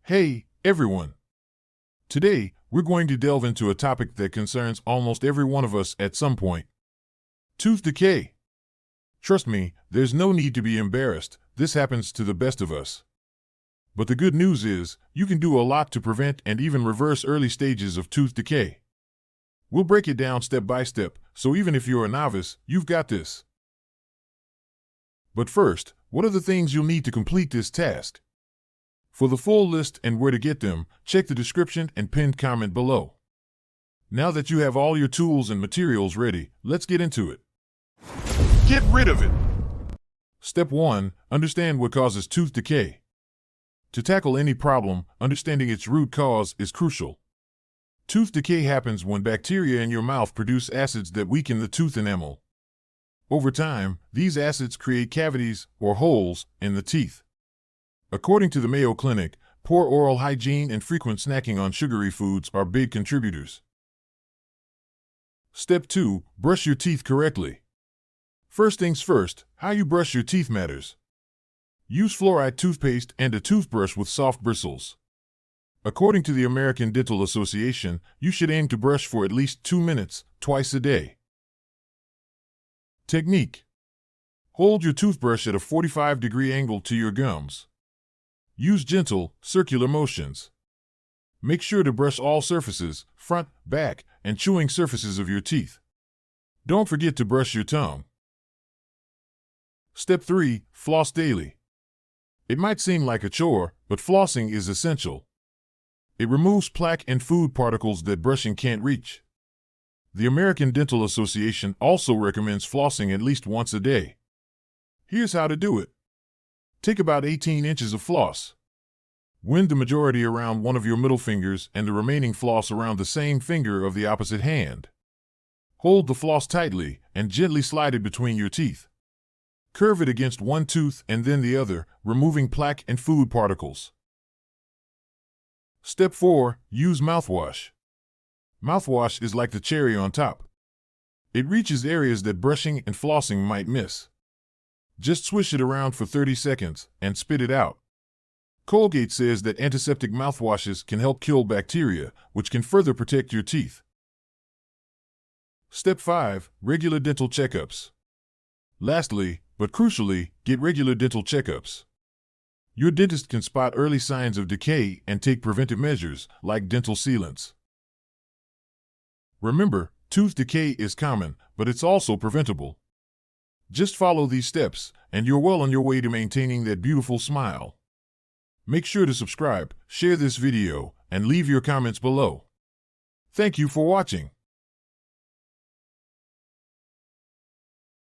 Hey, everyone! Today, we're going to delve into a topic that concerns almost every one of us at some point. Tooth decay. Trust me, there's no need to be embarrassed. This happens to the best of us. But the good news is, you can do a lot to prevent and even reverse early stages of tooth decay. We'll break it down step by step, so even if you're a novice, you've got this. But first, what are the things you'll need to complete this task? For the full list and where to get them, check the description and pinned comment below. Now that you have all your tools and materials ready, let's get into it. Get rid of it! Step 1. Understand what causes tooth decay. To tackle any problem, understanding its root cause is crucial. Tooth decay happens when bacteria in your mouth produce acids that weaken the tooth enamel. Over time, these acids create cavities, or holes, in the teeth. According to the Mayo Clinic, poor oral hygiene and frequent snacking on sugary foods are big contributors. Step 2. Brush your teeth correctly. First things first, how you brush your teeth matters. Use fluoride toothpaste and a toothbrush with soft bristles. According to the American Dental Association, you should aim to brush for at least 2 minutes, twice a day. Technique. Hold your toothbrush at a 45-degree angle to your gums. Use gentle, circular motions. Make sure to brush all surfaces, front, back, and chewing surfaces of your teeth. Don't forget to brush your tongue. Step 3. Floss daily. It might seem like a chore, but flossing is essential. It removes plaque and food particles that brushing can't reach. The American Dental Association also recommends flossing at least once a day. Here's how to do it. Take about 18 inches of floss. Wind the majority around one of your middle fingers and the remaining floss around the same finger of the opposite hand. Hold the floss tightly and gently slide it between your teeth. Curve it against one tooth and then the other, removing plaque and food particles. Step 4. Use mouthwash. Mouthwash is like the cherry on top. It reaches areas that brushing and flossing might miss. Just swish it around for 30 seconds and spit it out. Colgate says that antiseptic mouthwashes can help kill bacteria, which can further protect your teeth. Step 5. Regular dental checkups. Lastly, but crucially, get regular dental checkups. Your dentist can spot early signs of decay and take preventive measures, like dental sealants. Remember, tooth decay is common, but it's also preventable. Just follow these steps, and you're well on your way to maintaining that beautiful smile. Make sure to subscribe, share this video, and leave your comments below. Thank you for watching.